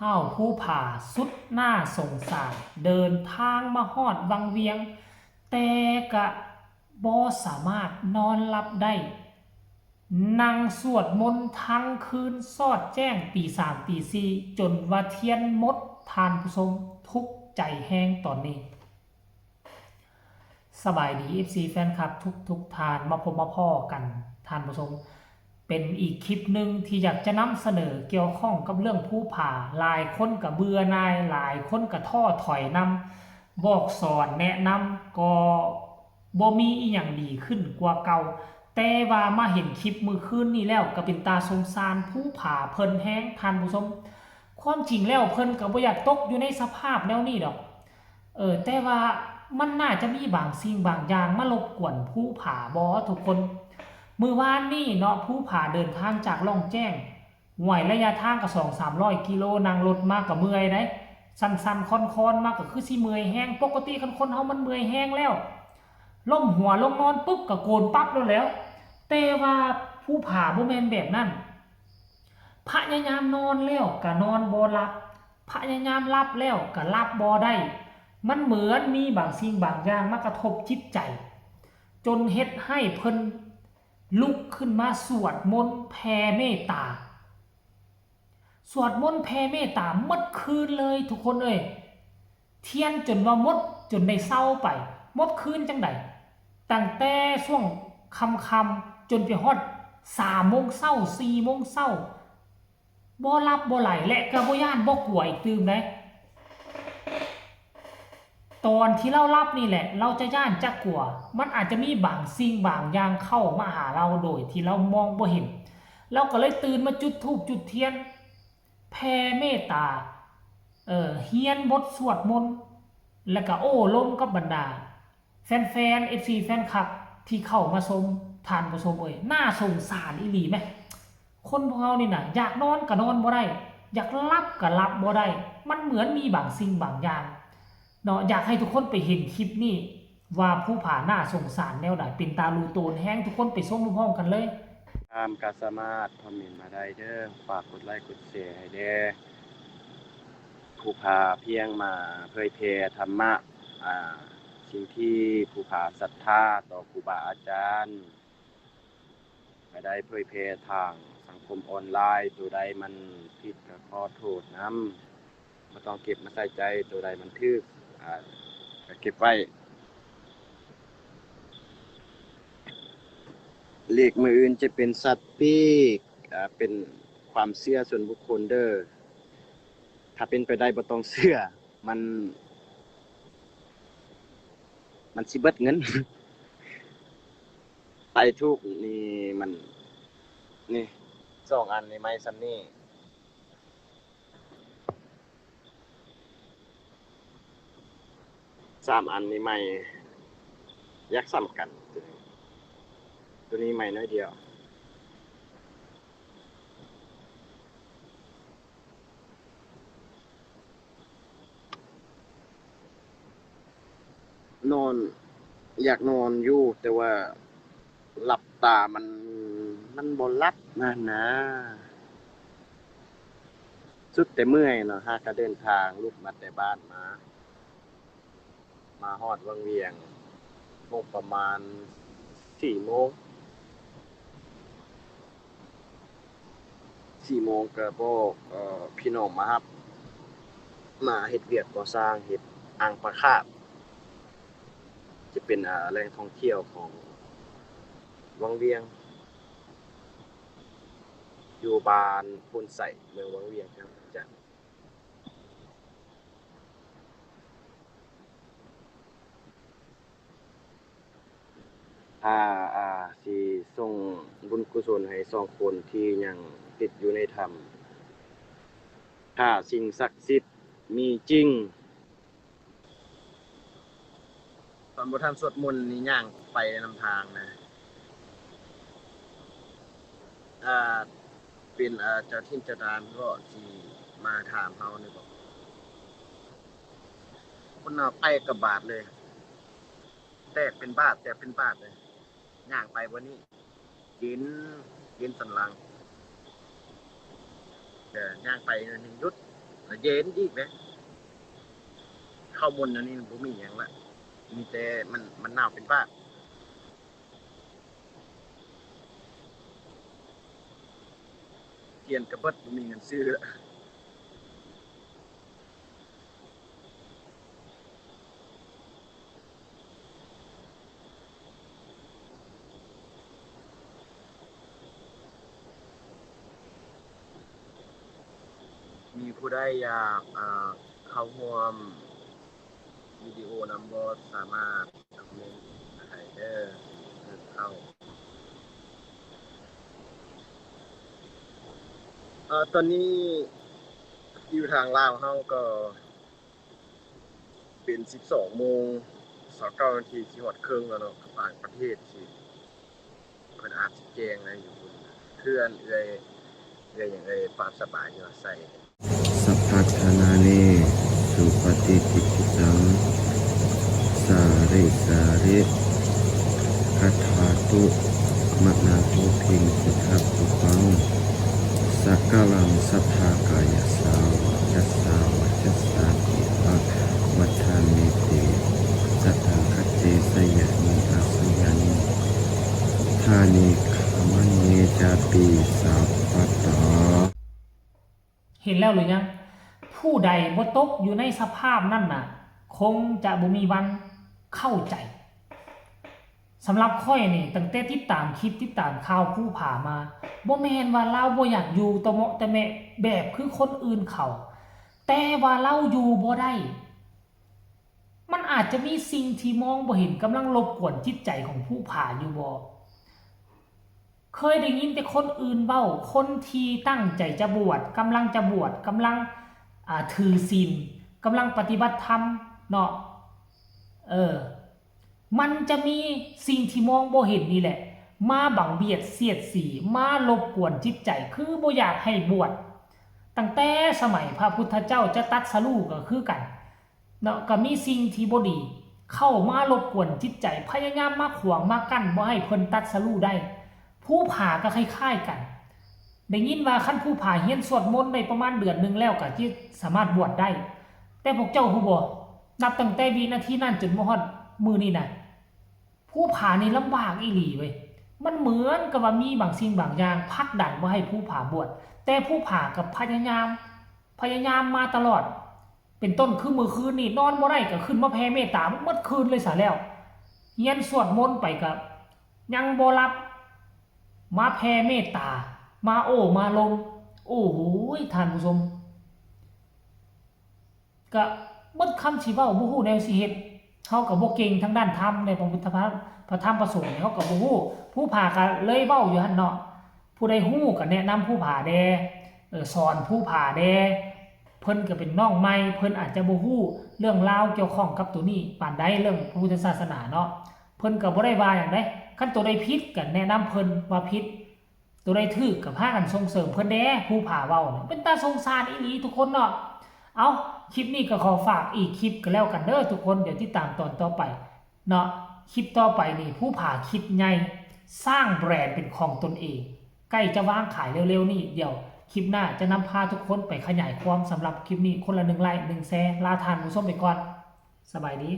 ท้าวผู้ผาสุดหน้าสงสารเดินทางมาฮอดวังเวียงแต่กะบ่สามารถนอนหลับได้นั่งสวดมนต์ทั้งคืนสอดแจ้งตีสามตีสี่จนว่าเทียนหมดทานผู้ชมทุกข์ใจแห้งตอนนี้สบายดี FC แฟนคลับทุกทานมาพบมาพ่อกันทานผู้ชมเป็นอีกคลิปหนึ่งที่อยากจะนำเสนอเกี่ยวข้องกับเรื่องผู้ผ่าหลายคนกับเบื่อนายหลายคนกับท้อถอยนำบอกสอนแนะนำก็บ่มีอีหยังดีขึ้นกว่าเก่าแต่ว่ามาเห็นคลิปมือคืนนี้แล้วก็เป็นตาสงสารผู้ผ่าเพิ่นแห้งทานผู้ชมความจริงแล้วเพิ่นก็บ่อยากตกอยู่ในสภาพแนวนี้ดอกแต่ว่ามันน่าจะมีบางสิ่งบางอย่างมารบกวนผู้ผ่าบ่ทุกคนมื้อวานนี้เนาะผู้ผ่าเดินทางจากล่องแจ้งห่วยระยะทางก็2-300 กิโลนั่งรถมาก็เมื่อยได้สั้นๆค่อนๆมาก็คือสิเมื่อยแห้งปกติคันคนเฮามันเมื่อยแห้งแล้วล้มหัวลงนอนปุ๊บก็โกนปั๊บแล้วแต่ว่าผู้ผ่าบ่แม่นแบบนั้นพยายามนอนแล้วก็นอนบ่หลับพยายามหลับแล้วก็หลับบ่ได้มันเหมือนมีบางสิ่งบางอย่างมากระทบจิตใจจนเฮ็ดให้เพิ่นลุกขึ้นมาสวดมนต์แผ่เมตตาสวดมนต์แผ่เมตตาหมดคืนเลยทุกคนเอ้ยเทียนจนว่าหมดจนได้เศร้าไปหมดคืนจังไดตั้งแต่ช่วงค่ำๆจนไปฮอด3 โมงเช้า4 โมงเช้าบ่หลับบ่ไหลและก็บ่ย้านบ่กลัวอีกตื่มได้ตอนที่เรารับนี่แหละเราจะย่านจะกลัวมันอาจจะมีบางสิ่งบางอย่างเข้ามาหาเราโดยที่เรามองบ่เห็นเราก็เลยตื่นมาจุดธูปจุดเทียนแผ่เมตตาเฮียนบทสวดมนต์แล้วก็โอ้ลมกับบรรดาแฟนๆ FC แฟนคลับที่เข้ามาชมทานผู้ชมน่าสงสารอีหลีไหมคนพวกเรานี่น่ะอยากนอนก็นอนบ่ได้อยากหลับก็หลับบ่ได้มันเหมือนมีบางสิ่งบางอย่างเนาะอยากให้ทุกคนไปเห็นคลิปนี้ว่าผู้ผ่าหน้าสงสารแนวไหนเป็นตาลูโตนแห้งทุกคนไปชมพร้อมๆกันเลยตามก็สามารถคอมเมนต์มาได้เด้อฝากกดไลค์กดแชร์ให้เด้อผู้พาเพียงมาเผยแผ่ธรรมะสิ่งที่ผู้พาศรัทธาต่อครูบาอาจารย์ไม่ได้เผยแผ่ทางสังคมออนไลน์ตัวใดมันผิดก็ขอโทษนำบ่ต้องเก็บมาใส่ใจตัวใดมันถูกก็เก็บไว้เลขมื้ออื่นจะเป็นสัตว์ปีกเป็นความเชื่อส่วนบุคคลเด้อถ้าเป็นไปได้บ่ต้องเชื่อมันสิเบิดเงิน ไต่ทูบนี่มันนี่2 อันนี่ไม้ซ้ำนี่3 อันนี่ไม้ยักษ์ซ้ำกันตัวนี้ไม้น้อยเดียวนอนอยากนอนอยู่แต่ว่าหลับตามันบ่หลับนะสุดแต่เมื่อยเนาะหากก็เดินทางลุกมาแต่บ้านมาฮอดวังเวียงโมงประมาณ4 โมงก็บอกพี่น้องมารับมาเฮ็ดเวียกก่อสร้างเฮ็ดอ่างปลาคาร์ฟจะเป็นแหล่งท่องเที่ยวของวังเวียงอยู่บ้านโพนไส่เมืองวังเวียงครับจะอ่าสิส่งบุญกุศลให้2 คนที่ยังติดอยู่ในถ้ำถ้าสิ่งศักดิ์สิทธิ์มีจริงตอนบ่ทันสวดมนต์นี่ย่างไปนำทางนะอ่าเป็นเจ้าถิ่นเจ้าทานก็สิมาถามเฮานี่บ่คนน่ะไปกับบาทเลยแตกเป็นบาทเลยย่างไปบ่นี้เย็นสันหลังย่างไปนี่หยุด แล้วเย็นอีกนะข้าวมนต์อันนี้บ่มีหยังละมีแต่มันหนาวเป็นบ้าเทียนกระเบิดบ่มีเงินซื้อละมีผู้ใดอยากเข้าร่วมวิดีโอนำบ่สามารถคอมเมนต์ให้เด้อเข้าตอนนี้อยู่ทางลาวเฮาก็เป็น 12:29 นาทีสิฮอดครึ่งแล้วเนาะต่างประเทศสิเพิ่นอาจสิแจ้งอะไรอยู่พุ่นเพื่อนเอื้อยหยังความสบายอยู่อาศัยสัพพัทธานาเนสุปฏิทิติตังสาริสาริคัทธาตุมะนาโตภิงสุทัพพุปังสักกะลังสัทธากายสาวะยัสสาวัจสาติภะวัฏามิติสัทธาคัจเจสยะนิอาสยานิธานิขามะเนจาปิสัพพะตาเห็นแล้วหรือยังผู้ใดบ่ตกอยู่ในสภาพนั่นน่ะคงจะบ่มีวันเข้าใจสำหรับค่อยนี่ตั้งแต่ติดตามคลิปติดตามข่าวผู้ผ่ามาบ่แม่นว่าเราบ่อยากอยู่ตะเมาะตะแมะแบบคือคนอื่นเขาแต่ว่าเราอยู่บ่ได้มันอาจจะมีสิ่งที่มองบ่เห็นกำลังรบกวนจิตใจของผู้ผ่าอยู่บ่เคยได้ยินแต่คนอื่นเว้าคนที่ตั้งใจจะบวชกำลังจะบวชกำลังถือศีลกำลังปฏิบัติธรรมเนาะมันจะมีสิ่งที่มองบ่เห็นนี่แหละมาบังเบียดเสียดสีมารบกวนจิตใจคือบ่อยากให้บวชตั้งแต่สมัยพระพุทธเจ้าจะตรัสรู้ก็คือกันเนาะก็มีสิ่งที่บ่ดีเข้ามารบกวนจิตใจพยายามมาขวางมากั้นบ่ให้เพิ่นตรัสรู้ได้ผู้ผ่าก็คล้ายๆกันได้ยินว่าคันผู้ผ่าเฮียนสวดมนต์ได้ประมาณเดือนนึงแล้วก็สิสามารถบวชได้แต่พวกเจ้าฮู้บ่นับตั้งแต่วินาทีนั้นจนมาฮอดมื้อนี้น่ะผู้ผ่านี่ลำบากอีหลีเว้ยมันเหมือนกับว่ามีบางสิ่งบางอย่างผลักดันบ่ให้ผู้ผ่าบวชแต่ผู้ผ่ากับพยายามมาตลอดเป็นต้นคือมื้อคืนนี่นอนบ่ได้ก็ขึ้นมาแผ่เมตตาหมดคืนเลยซะแล้วเฮียนสวดมนต์ไปก็ยังบ่รับมาแผ่เมตตามามาลงโอ้โหท่านผู้ชมก็หมดคำสิเว้าบ่ฮู้แนวสิเฮ็ดเฮาก็บ่เก่งทางด้านธรรมในพระพุทธพระธรรมพระสงฆ์เฮาก็บ่ฮู้ผู้ผ่าก็เลยเว้าอยู่หั่นเนาะผู้ใดฮู้ก็แนะนำผู้ผ่าแด่สอนผู้ผ่าแด่เพิ่นก็เป็นน้องใหม่เพิ่นอาจจะบ่ฮู้เรื่องราวเกี่ยวข้องกับตัวนี้ปานใดเรื่องพระพุทธศาสนาเนาะเพิ่นก็บ่ได้ว่าหยังเด้คันตัวใดผิดก็แนะนำเพิ่นว่าผิดตัวใดถูกก็พากันส่งเสริมเพิ่นแด่ผู้ผ่าเว้าเป็นตาสงสารอีหลีทุกคนเนาะเอาคลิปนี้ก็ขอฝากอีกคลิปก็แล้วกันเด้อทุกคนเดี๋ยวติดตามตอนต่อไปเนาะคลิปต่อไปนี่ผู้ผ่าคิดไงสร้างแบรนด์เป็นของตนเองใกล้จะวางขายเร็วๆนี่เดี๋ยวคลิปหน้าจะนำพาทุกคนไปขยายความสำหรับคลิปนี้คนละ1 ไลค์ 1 แชร์ลาทานผู้ชมไปก่อนสบายดี